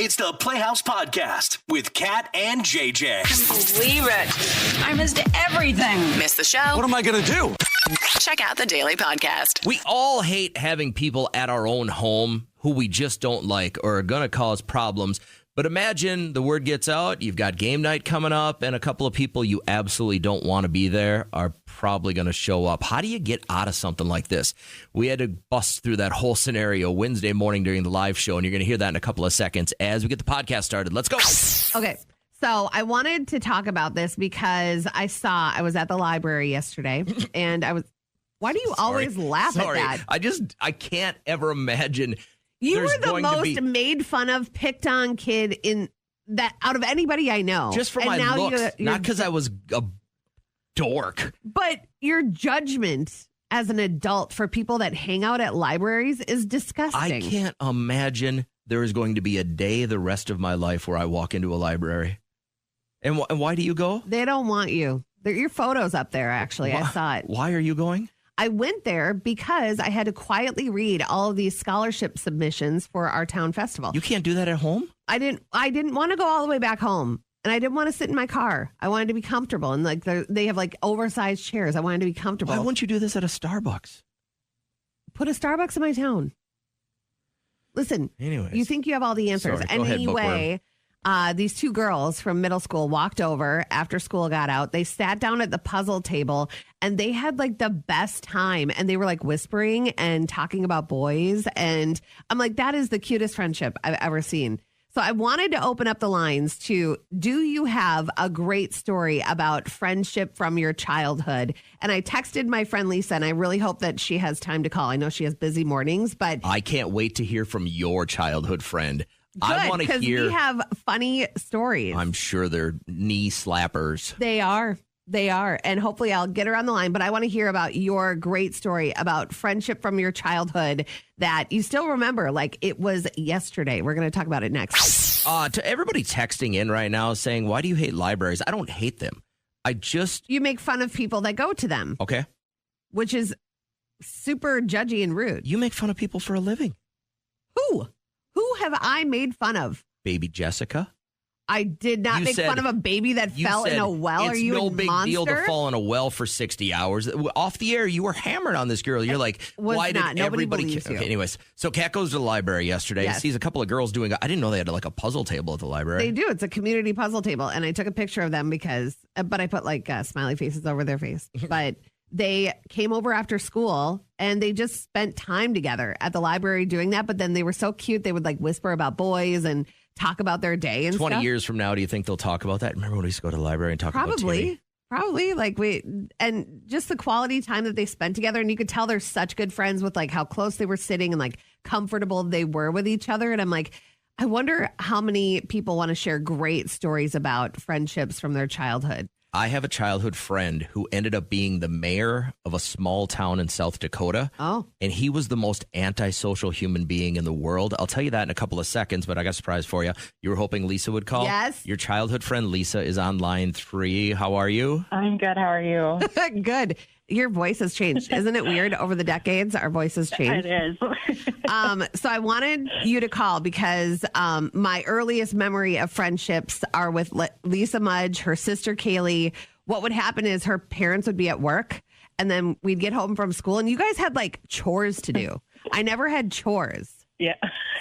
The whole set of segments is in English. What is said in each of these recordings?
It's the Playhouse Podcast with Kat and JJ. Believe it. I missed everything. Miss the show? What am I going to do? Check out the Daily Podcast. We all hate having people at our own home who we just don't like or are going to cause problems. But imagine the word gets out, you've got game night coming up, and a couple of people you absolutely don't want to be there are probably going to show up. How do you get out of something like this? We had to bust through that whole scenario Wednesday morning during the live show, and you're going to hear that in a couple of seconds as we get the podcast started. Let's go. Okay. So I wanted to talk about this because I was at the library yesterday and why do you always laugh at that? I can't ever imagine. You were the most made fun of, picked on kid in that out of anybody I know. Just for my looks, not because I was a dork. But your judgment as an adult for people that hang out at libraries is disgusting. I can't imagine there is going to be a day the rest of my life where I walk into a library. And why do you go? They don't want you. Your photo's up there, actually. I saw it. Why are you going? I went there because I had to quietly read all of these scholarship submissions for our town festival. You can't do that at home? I didn't want to go all the way back home. And I didn't want to sit in my car. I wanted to be comfortable. And they have oversized chairs. I wanted to be comfortable. Why wouldn't you do this at a Starbucks? Put a Starbucks in my town. Listen, anyways, you think you have all the answers. Sorry, go ahead, anyway, these two girls from middle school walked over after school got out. They sat down at the puzzle table and they had the best time. And they were whispering and talking about boys. And I'm like, that is the cutest friendship I've ever seen. So I wanted to open up the lines to, do you have a great story about friendship from your childhood? And I texted my friend Lisa, and I really hope that she has time to call. I know she has busy mornings, but I can't wait to hear from your childhood friend. Good, I want to hear. Because we have funny stories. I'm sure they're knee slappers. They are. And hopefully I'll get her on the line. But I want to hear about your great story about friendship from your childhood that you still remember like it was yesterday. We're going to talk about it next. To everybody texting in right now saying, why do you hate libraries? I don't hate them. You make fun of people that go to them. Okay. Which is super judgy and rude. You make fun of people for a living. Who have I made fun of? Baby Jessica. I did not make fun of a baby that fell in a well. Are you a monster? It's no big deal to fall in a well for 60 hours. Off the air, you were hammered on this girl. You're like, why did everybody... Okay, anyways, so Kat goes to the library yesterday and sees a couple of girls doing... I didn't know they had a puzzle table at the library. They do. It's a community puzzle table. And I took a picture of them because... But I put smiley faces over their face. But they came over after school and they just spent time together at the library doing that. But then they were so cute. They would whisper about boys and talk about their day and 20 stuff. years from now, do you think they'll talk about that? Remember when we used to go to the library and talk about Timmy? Probably. And just the quality time that they spent together. And you could tell they're such good friends with how close they were sitting and comfortable they were with each other. And I'm like, I wonder how many people want to share great stories about friendships from their childhood. I have a childhood friend who ended up being the mayor of a small town in South Dakota. Oh. And he was the most antisocial human being in the world. I'll tell you that in a couple of seconds, but I got a surprise for you. You were hoping Lisa would call? Yes. Your childhood friend Lisa is on line 3. How are you? I'm good. How are you? Good. Your voice has changed. Isn't it weird? Over the decades, our voices changed. It is. So I wanted you to call because my earliest memory of friendships are with Lisa Mudge, her sister Kaylee. What would happen is her parents would be at work and then we'd get home from school and you guys had chores to do. I never had chores. Yeah.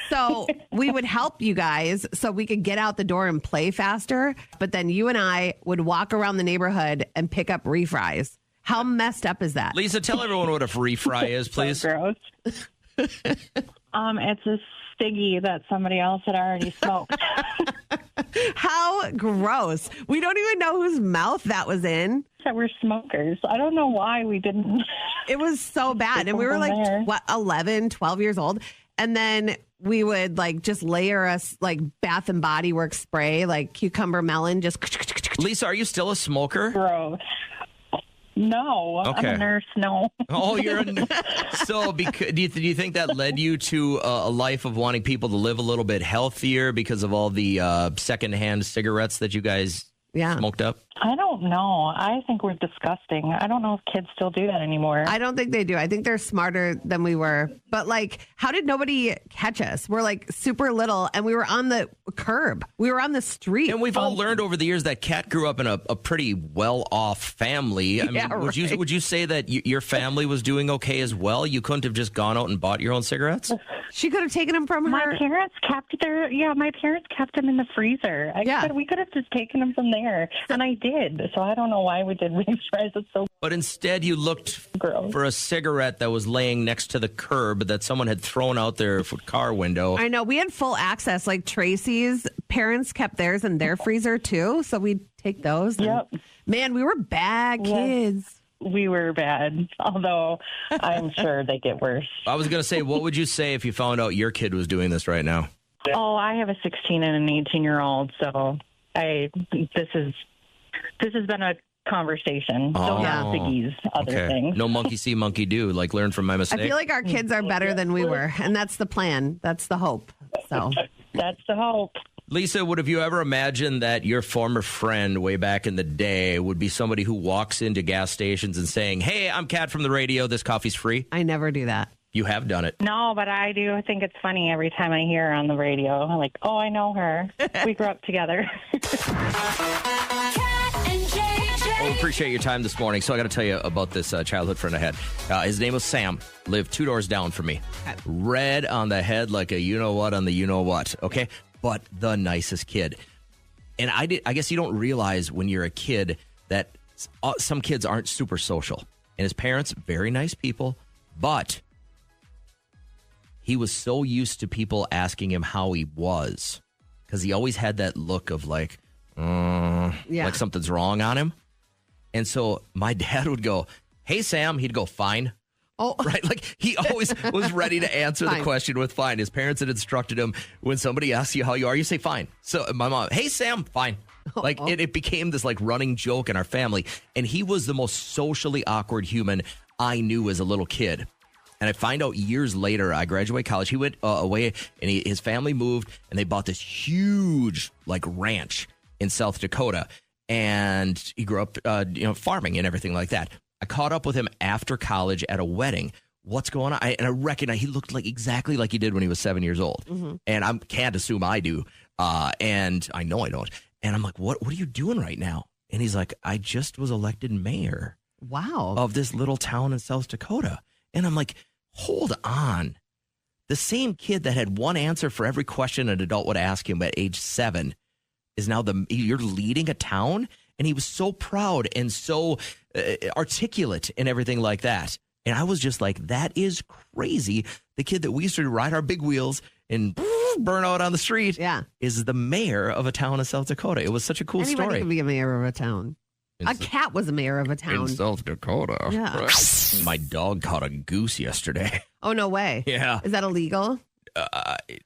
So we would help you guys so we could get out the door and play faster. But then you and I would walk around the neighborhood and pick up refries. How messed up is that? Lisa, tell everyone what a free fry is, please. So gross. It's a ciggy that somebody else had already smoked. How gross. We don't even know whose mouth that was in. That we're smokers. I don't know why we didn't. It was so bad. And we were 11, 12 years old. And then we would just layer us Bath and Body Works spray, cucumber melon, just. Lisa, are you still a smoker? Gross. No, okay. I'm a nurse. No. Oh, you're a nurse. So, do you think that led you to a life of wanting people to live a little bit healthier because of all the secondhand cigarettes that you guys smoked up? I don't don't know. I think we're disgusting. I don't know if kids still do that anymore. I don't think they do. I think they're smarter than we were. But like, how did nobody catch us? We're like super little and we were on the curb. We were on the street. And we've all learned over the years that Kat grew up in a pretty well-off family. I mean, would you say that your family was doing okay as well? You couldn't have just gone out and bought your own cigarettes? She could have taken them from her. My parents kept them in the freezer. I said we could have just taken them from there, and I did. So I don't know why we did wings fries. It's so. But instead, you looked for a cigarette that was laying next to the curb that someone had thrown out their car window. I know. We had full access. Like Tracy's parents kept theirs in their freezer too, so we'd take those. Yep. Man, we were bad kids. We were bad, although I'm sure they get worse. I was going to say, what would you say if you found out your kid was doing this right now? Oh, I have a 16 and an 18-year-old, so this has been a conversation. Don't have ciggies, other things. No monkey see, monkey do. Like, learn from my mistake. I feel like our kids are better than we were, and that's the plan. That's the hope. So that's the hope. Lisa, have you ever imagined that your former friend way back in the day would be somebody who walks into gas stations and saying, "Hey, I'm Kat from the radio. This coffee's free"? I never do that. You have done it. No, but I do. I think it's funny every time I hear her on the radio. I'm like, oh, I know her. We grew up together. Well, appreciate your time this morning. So I got to tell you about this childhood friend I had. His name was Sam. Lived 2 doors down from me. Red on the head like a you-know-what on the you-know-what. Okay? But the nicest kid. And I guess you don't realize when you're a kid that some kids aren't super social. And his parents, very nice people. But he was so used to people asking him how he was. Because he always had that look of like something's wrong on him. And so my dad would go, "Hey, Sam." He'd go, "Fine." Oh, right. Like he always was ready to answer the question with fine. His parents had instructed him when somebody asks you how you are, you say fine. So my mom, "Hey, Sam," "Fine." Like it became this like running joke in our family. And he was the most socially awkward human I knew as a little kid. And I find out years later, I graduated college. He went away and his family moved and they bought this huge like ranch in South Dakota. And he grew up, farming and everything like that. I caught up with him after college at a wedding. What's going on? I recognize he looked like exactly like he did when he was 7 years old. Mm-hmm. And I can't assume I do. And I know I don't. And I'm like, what are you doing right now? And he's like, "I just was elected mayor. Wow. Of this little town in South Dakota." And I'm like, hold on. The same kid that had one answer for every question an adult would ask him at age 7 is now you're leading a town. And he was so proud and so articulate and everything like that. And I was just like, that is crazy. The kid that we used to ride our big wheels and burn out on the street is the mayor of a town in South Dakota. It was such a cool story. Anybody can be a mayor of a town. A cat was a mayor of a town. In South Dakota. Yeah. Right. My dog caught a goose yesterday. Oh, no way. Yeah. Is that illegal?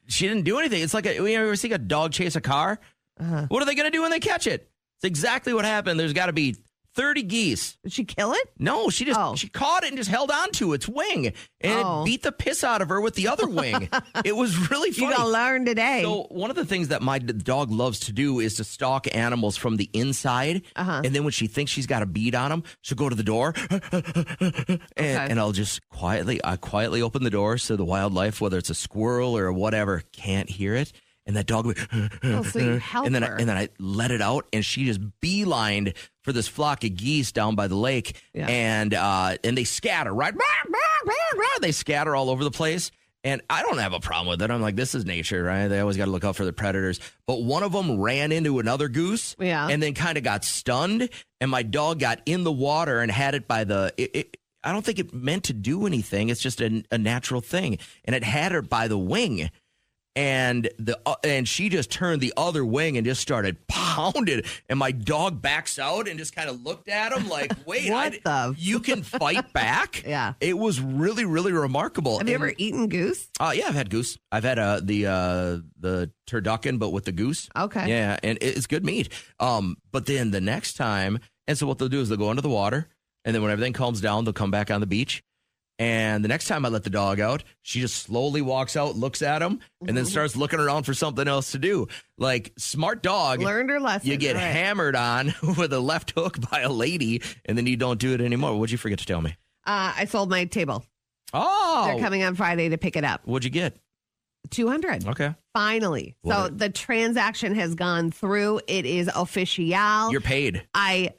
She didn't do anything. It's like, you ever see a dog chase a car? Uh-huh. What are they going to do when they catch it? It's exactly what happened. There's got to be 30 geese. Did she kill it? No, she caught it and just held on to its wing. And it beat the piss out of her with the other wing. It was really funny. You got to learn today. So one of the things that my dog loves to do is to stalk animals from the inside. Uh-huh. And then when she thinks she's got a bead on them, she'll go to the door. and I'll just quietly open the door so the wildlife, whether it's a squirrel or whatever, can't hear it. And that dog would, so you help and then her. and then I let it out, and she just beelined for this flock of geese down by the lake, and they scatter right. They scatter all over the place, and I don't have a problem with it. I'm like, this is nature, right? They always got to look out for the predators. But one of them ran into another goose, and then kind of got stunned, and my dog got in the water and had it by the. I don't think it meant to do anything. It's just a natural thing, and it had her by the wing. And she just turned the other wing and just started pounding. And my dog backs out and just kind of looked at him like, "Wait, you can fight back?" Yeah, it was really, really remarkable. Have you ever eaten goose? Yeah, I've had goose. I've had the turducken, but with the goose. Okay, yeah, and it's good meat. But then the next time, and so what they'll do is they'll go under the water, and then when everything calms down, they'll come back on the beach. And the next time I let the dog out, she just slowly walks out, looks at him, and then starts looking around for something else to do. Like, smart dog. Learned her lesson. You get hammered on with a left hook by a lady, and then you don't do it anymore. What'd you forget to tell me? I sold my table. Oh. They're coming on Friday to pick it up. What'd you get? $200. Okay. Finally. So the transaction has gone through. It is official. You're paid. I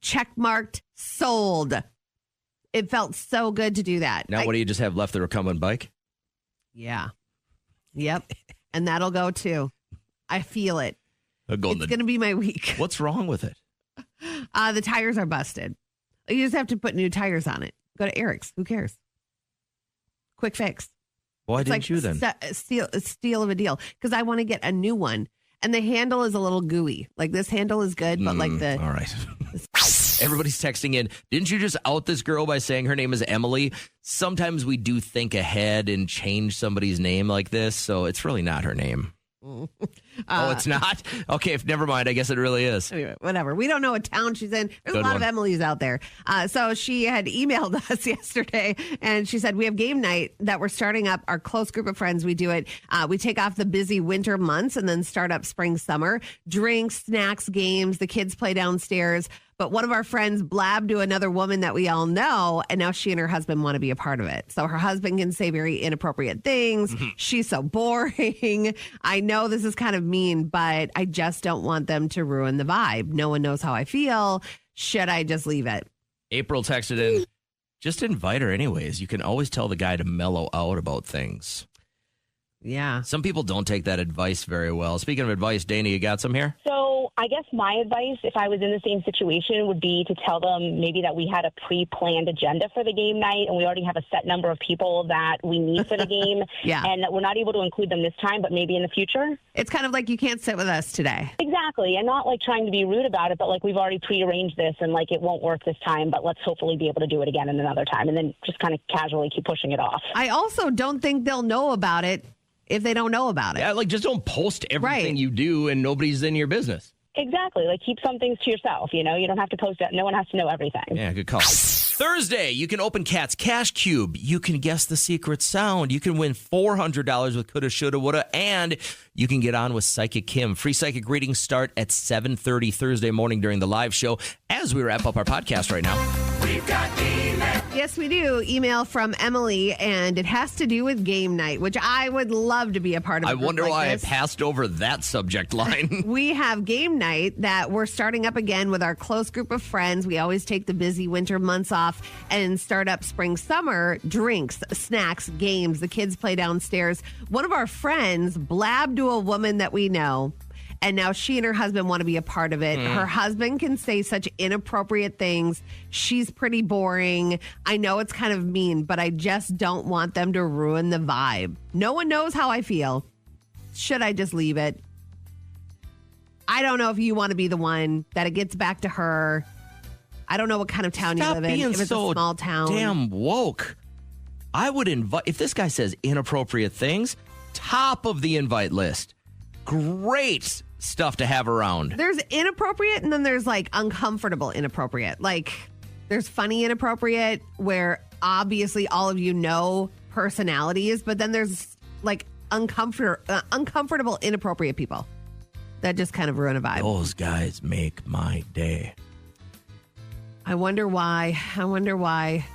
checkmarked sold. It felt so good to do that. Now, what do you just have left, the recumbent bike? Yeah. Yep. And that'll go too. I feel it. It's going to be my week. What's wrong with it? The tires are busted. You just have to put new tires on it. Go to Eric's. Who cares? Quick fix. Why didn't you then? Steal of a deal. Because I want to get a new one. And the handle is a little gooey. Like, this handle is good, but like the... All right. Everybody's texting in. Didn't you just out this girl by saying her name is Emily? Sometimes we do think ahead and change somebody's name like this, so it's really not her name. Oh, it's not? Okay, never mind. I guess it really is. Anyway, whatever. We don't know what town she's in. There's a lot of Emilys out there. So she had emailed us yesterday, and she said, we have game night that we're starting up. Our close group of friends, we do it. We take off the busy winter months and then start up spring, summer. Drinks, snacks, games. The kids play downstairs. But one of our friends blabbed to another woman that we all know, and now she and her husband want to be a part of it. So her husband can say very inappropriate things. She's so boring. I know this is kind of mean, but I just don't want them to ruin the vibe. No one knows how I feel. Should I just leave it? April texted in, just invite her anyways. You can always tell the guy to mellow out about things. Yeah. Some people don't take that advice very well. Speaking of advice, Dana, you got some here? So I guess my advice, if I was in the same situation, would be to tell them maybe that we had a pre-planned agenda for the game night and we already have a set number of people that we need for the game. Yeah. And that we're not able to include them this time, but maybe in the future. It's kind of like you can't sit with us today. Exactly. And not like trying to be rude about it, but like we've already prearranged this and like it won't work this time, but let's hopefully be able to do it again in another time. And then just kind of casually keep pushing it off. I also don't think they'll know about it if they don't know about it. Yeah, like just don't post everything you do and nobody's in your business. Exactly. Like keep some things to yourself, you know? You don't have to post it. No one has to know everything. Yeah, good call. Thursday, you can open Kat's Cash Cube. You can guess the secret sound. You can win $400 with Coulda, Shoulda, Woulda, and you can get on with Psychic Kim. Free psychic readings start at 7:30 Thursday morning during the live show as we wrap up our podcast right now. We've got email. Yes, we do. Email from Emily, and it has to do with game night, which I would love to be a part of. I wonder why I passed over that subject line. We have game night that we're starting up again with our close group of friends. We always take the busy winter months off and start up spring, summer. Drinks, snacks, games. The kids play downstairs. One of our friends blabbed to a woman that we know, and now she and her husband want to be a part of it. Her husband can say such inappropriate things. She's pretty boring. I know it's kind of mean, but I just don't want them to ruin the vibe. No one knows how I feel. Should I just leave it? I don't know if you want to be the one that it gets back to her. I don't know what kind of town you live in. If it's a small town. Damn woke. I would invite, if this guy says inappropriate things, top of the invite list. Great stuff to have around. There's inappropriate, and then there's like uncomfortable inappropriate. Like there's funny inappropriate where obviously all of you know personalities, but then there's like uncomfortable inappropriate people that just kind of ruin a vibe. Those guys make my day. I wonder why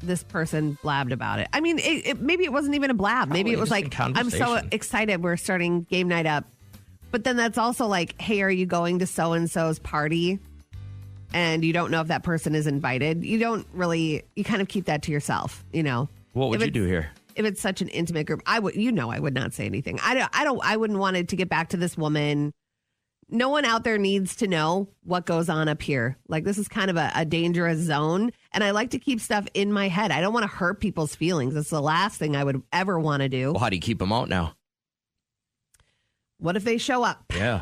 this person blabbed about it. I mean, maybe it wasn't even a blab. Probably maybe it was like, I'm so excited we're starting game night up. But then that's also like, hey, are you going to so-and-so's party? And you don't know if that person is invited. You kind of keep that to yourself, you know. What would you do here? If it's such an intimate group, I would not say anything. I wouldn't want it to get back to this woman. No one out there needs to know what goes on up here. Like, this is kind of a dangerous zone. And I like to keep stuff in my head. I don't want to hurt people's feelings. It's the last thing I would ever want to do. Well, how do you keep them out now? What if they show up? Yeah.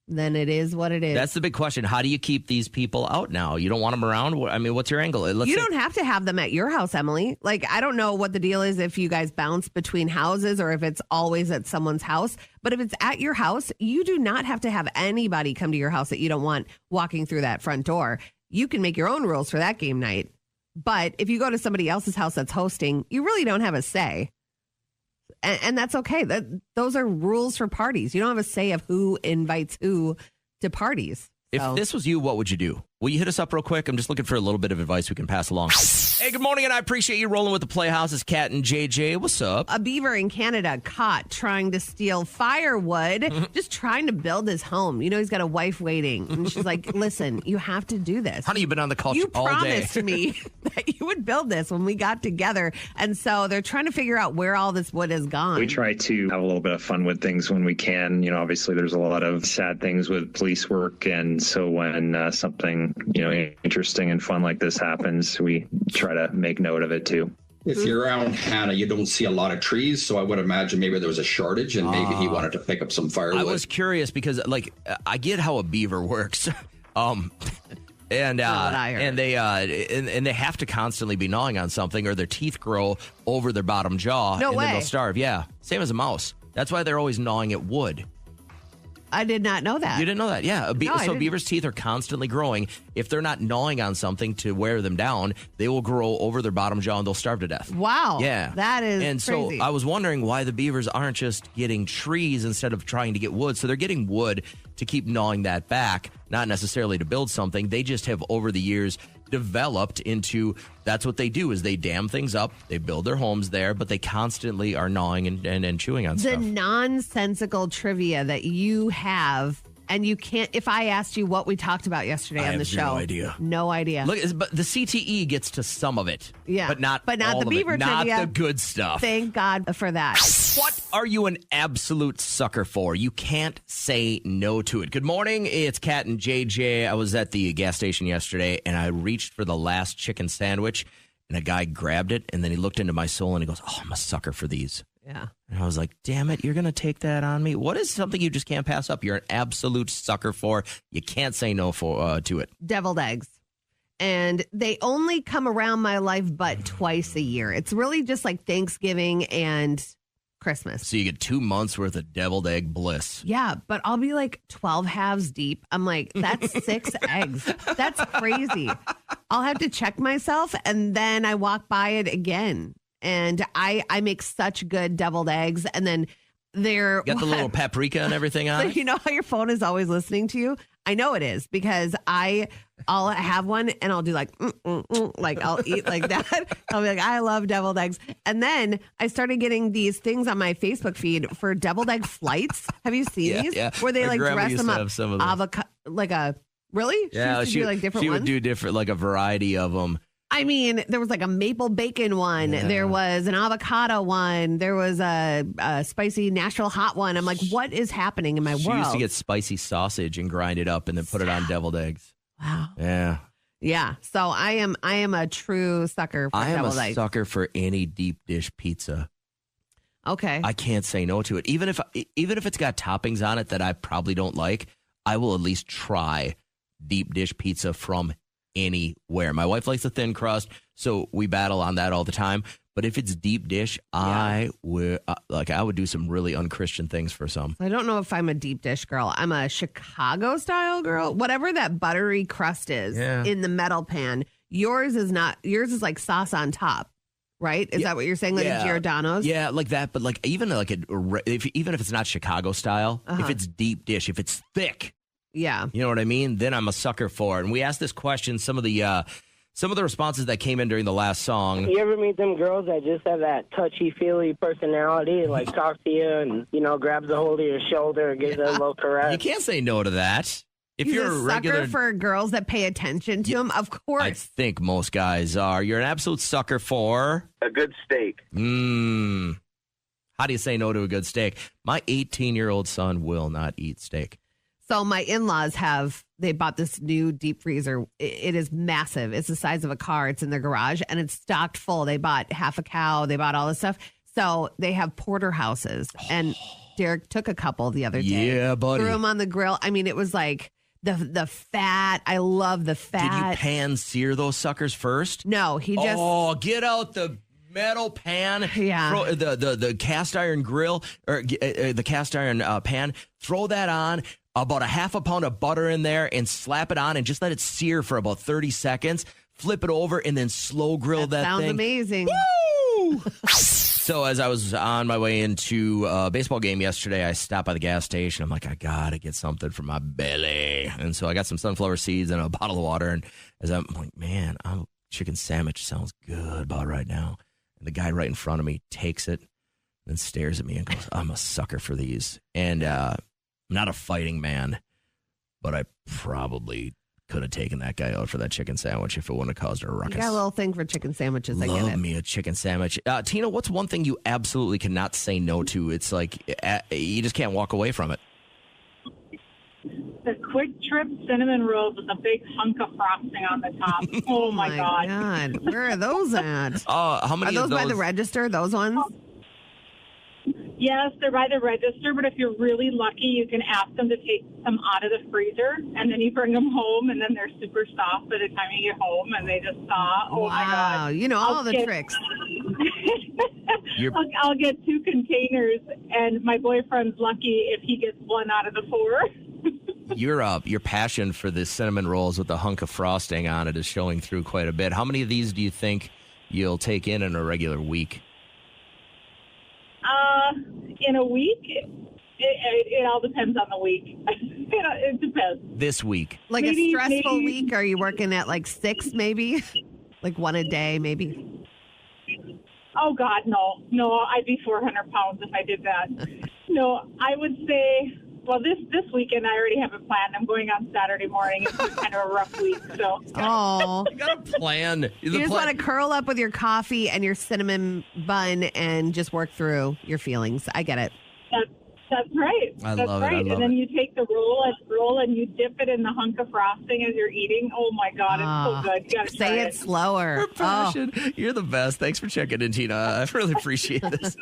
Then it is what it is. That's the big question. How do you keep these people out now? You don't want them around? I mean, what's your angle? You don't have to have them at your house, Emily. Like, I don't know what the deal is if you guys bounce between houses or if it's always at someone's house. But if it's at your house, you do not have to have anybody come to your house that you don't want walking through that front door. You can make your own rules for that game night. But if you go to somebody else's house that's hosting, you really don't have a say. And that's okay. Those are rules for parties. You don't have a say of who invites who to parties. If this was you, what would you do? Will you hit us up real quick? I'm just looking for a little bit of advice we can pass along. Hey, good morning, and I appreciate you rolling with the Playhouse. It's Kat and JJ. What's up? A beaver in Canada caught trying to steal firewood, just trying to build his home. You know, he's got a wife waiting, and she's like, listen, you have to do this. Honey, you've been on the call all day. You promised me that you would build this when we got together. And so they're trying to figure out where all this wood has gone. We try to have a little bit of fun with things when we can. You know, obviously there's a lot of sad things with police work. And so when something, you know, interesting and fun like this happens, we try to make note of it too. If you're around Hannah, you don't see a lot of trees, so I would imagine maybe there was a shortage and maybe he wanted to pick up some firewood. I was curious because, like, I get how a beaver works. And they have to constantly be gnawing on something or their teeth grow over their bottom jaw and then they'll starve. Yeah, same as a mouse. That's why they're always gnawing at wood. I did not know that. You didn't know that? Yeah. So beavers' teeth are constantly growing. If they're not gnawing on something to wear them down, they will grow over their bottom jaw and they'll starve to death. Wow. Yeah. That is crazy. So I was wondering why the beavers aren't just getting trees instead of trying to get wood. So they're getting wood to keep gnawing that back, not necessarily to build something. They just have over the years developed into, that's what they do, is they dam things up, they build their homes there, but they constantly are gnawing and chewing on stuff. The nonsensical trivia that you have, and you can't, if I asked you what we talked about yesterday on the show. No idea. No idea. Look, but the CTE gets to some of it. Yeah. But not all the of beaver it. trivia. Not the good stuff. Thank God for that. What are you an absolute sucker for? You can't say no to it. Good morning. It's Kat and JJ. I was at the gas station yesterday, and I reached for the last chicken sandwich, and a guy grabbed it, and then he looked into my soul, and he goes, oh, I'm a sucker for these. Yeah. And I was like, damn it, you're going to take that on me? What is something you just can't pass up? You're an absolute sucker for. You can't say no to it. Deviled eggs. And they only come around my life but twice a year. It's really just like Thanksgiving and Christmas. So you get 2 months worth of deviled egg bliss. Yeah, but I'll be like 12 halves deep. I'm like, that's 6 eggs. That's crazy. I'll have to check myself, and then I walk by it again. And I make such good deviled eggs, and then they're got the little paprika and everything on it. You know how your phone is always listening to you? I know it is, because I'll have one and I'll do like like I'll eat like that. I'll be like, I love deviled eggs. And then I started getting these things on my Facebook feed for deviled egg flights. Have you seen these? Yeah. Where they My like grandma dress used them to up, have some of those. avocado, like a really? Yeah, she would do like different she ones? would do different, like a variety of them. I mean, there was like a maple bacon one. Yeah. There was an avocado one. There was a spicy Nashville hot one. I'm like, what is happening in my world? She used to get spicy sausage and grind it up and then put it on deviled eggs. Wow. Yeah. Yeah. So I am a true sucker for deviled eggs. I am a sucker for any deep dish pizza. Okay. I can't say no to it. Even if it's got toppings on it that I probably don't like, I will at least try deep dish pizza from anywhere. My wife likes the thin crust, so we battle on that all the time. But if it's deep dish, I would do some really unchristian things for some. I don't know if I'm a deep dish girl. I'm a Chicago style girl. Whatever that buttery crust is in the metal pan. Yours is not. Yours is like sauce on top, right? Is that what you're saying? Like a Giordano's? Yeah, like that. But like even if it's not Chicago style, if it's deep dish, if it's thick. Yeah. You know what I mean? Then I'm a sucker for it. And we asked this question, some of the responses that came in during the last song. You ever meet them girls that just have that touchy-feely personality, like talk to you and, grabs a hold of your shoulder and gives a little caress? You can't say no to that. If He's you're a sucker for girls that pay attention to him, of course. I think most guys are. You're an absolute sucker for a good steak. How do you say no to a good steak? My 18-year-old son will not eat steak. So my in-laws they bought this new deep freezer. It is massive. It's the size of a car. It's in their garage and it's stocked full. They bought half a cow. They bought all this stuff. So they have porterhouses. And Derek took a couple the other day. Yeah, buddy. Threw them on the grill. I mean, it was like the fat. I love the fat. Did you pan sear those suckers first? No, he just. Oh, get out the metal pan. Yeah. Throw the cast iron grill or the cast iron pan. Throw that on. About a half a pound of butter in there and slap it on and just let it sear for about 30 seconds. flip it over, and then slow grill that sounds thing. Amazing. Woo! So as I was on my way into a baseball game yesterday, I stopped by the gas station. I'm like, I got to get something for my belly. And so I got some sunflower seeds and a bottle of water. And as I'm like, man, chicken sandwich sounds good about right now. And the guy right in front of me takes it and stares at me and goes, I'm a sucker for these. And I'm not a fighting man, but I probably could have taken that guy out for that chicken sandwich if it wouldn't have caused a ruckus. You got a little thing for chicken sandwiches. I get it. Love me a chicken sandwich. Tina, what's one thing you absolutely cannot say no to? It's like you just can't walk away from it. The Quick Trip cinnamon rolls with a big hunk of frosting on the top. Oh my God. Where are those at? How many are those of by the register? Those ones? Yes, they're by the register, but if you're really lucky, you can ask them to take some out of the freezer, and then you bring them home, and then they're super soft by the time you get home, and they just thaw. Oh, my God. You know all the tricks. I'll get 2 containers, and my boyfriend's lucky if he gets 1 out of the 4. Your passion for the cinnamon rolls with the hunk of frosting on it is showing through quite a bit. How many of these do you think you'll take in a regular week? In a week, it all depends on the week. It depends. This week. Like maybe, a stressful week? Are you working at like 6 maybe? Like 1 a day maybe? Oh, God, no. No, I'd be 400 pounds if I did that. No, I would say, well, this weekend I already have it planned. I'm going on Saturday morning. It's kind of a rough week, so. Oh. You got a plan. You just want to curl up with your coffee and your cinnamon bun and just work through your feelings. I get it. That's right. I That's love right. it. And then you take the roll and you dip it in the hunk of frosting as you're eating. Oh, my God. It's so good. You gotta say it slower. You're the best. Thanks for checking in, Tina. I really appreciate this.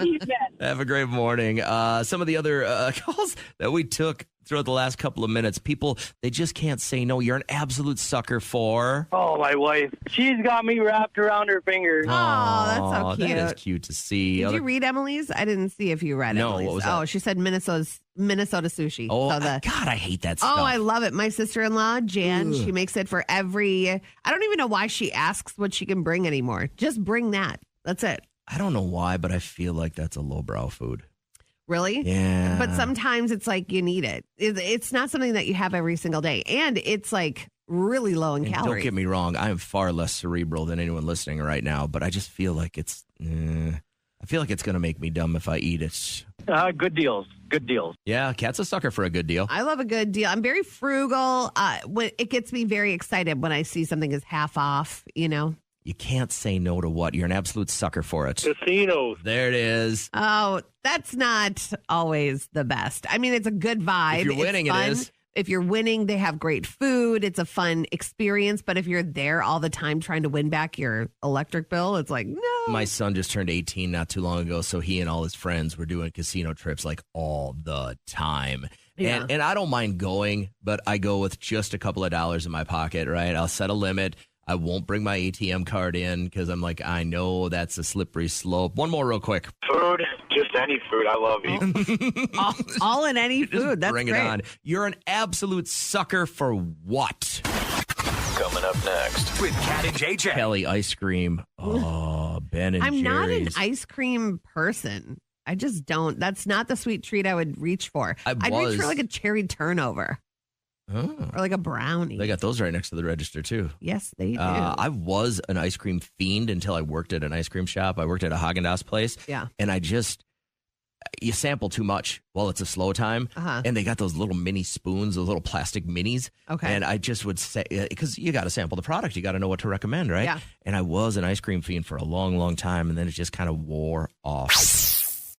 Have a great morning. Some of the other calls that we took throughout the last couple of minutes, people, they just can't say no. You're an absolute sucker for... Oh, my wife. She's got me wrapped around her finger. Oh, that's so cute. That is cute to see. Did you read Emily's? I didn't see if you read Emily's. What was that? Oh, she said Minnesota sushi. Oh, God, I hate that stuff. Oh, I love it. My sister-in-law, Jan, she makes it for every... I don't even know why she asks what she can bring anymore. Just bring that. That's it. I don't know why, but I feel like that's a lowbrow food. Really? Yeah. But sometimes it's like you need it. It's not something that you have every single day. And it's like really low in calories. Don't get me wrong. I am far less cerebral than anyone listening right now, but I just feel like it's going to make me dumb if I eat it. Good deals. Good deals. Yeah, Kat's a sucker for a good deal. I love a good deal. I'm very frugal. It gets me very excited when I see something is half off, you know. You can't say no to what? You're an absolute sucker for it. Casinos. There it is. Oh, that's not always the best. I mean, it's a good vibe. If you're winning, it is. If you're winning, they have great food. It's a fun experience. But if you're there all the time trying to win back your electric bill, it's like, no. My son just turned 18 not too long ago, so he and all his friends were doing casino trips like all the time. Yeah. And I don't mind going, but I go with just a couple of dollars in my pocket, right? I'll set a limit. I won't bring my ATM card in because I'm like, I know that's a slippery slope. One more real quick. Food, just any food. I love eating. all in any food. That's bring great. it on. You're an absolute sucker for what? Coming up next with Kat and JJ. Kelly ice cream. Oh, Ben and I'm Jerry's. not an ice cream person. I just don't. That's not the sweet treat I would reach for. I'd reach for like a cherry turnover. Oh. Or like a brownie. They got those right next to the register, too. Yes, they do. I was an ice cream fiend until I worked at an ice cream shop. I worked at a Haagen-Dazs place. Yeah. And you sample too much while it's a slow time. Uh-huh. And they got those little mini spoons, those little plastic minis. Okay. And I just would say, because you got to sample the product. You got to know what to recommend, right? Yeah. And I was an ice cream fiend for a long, long time. And then it just kind of wore off.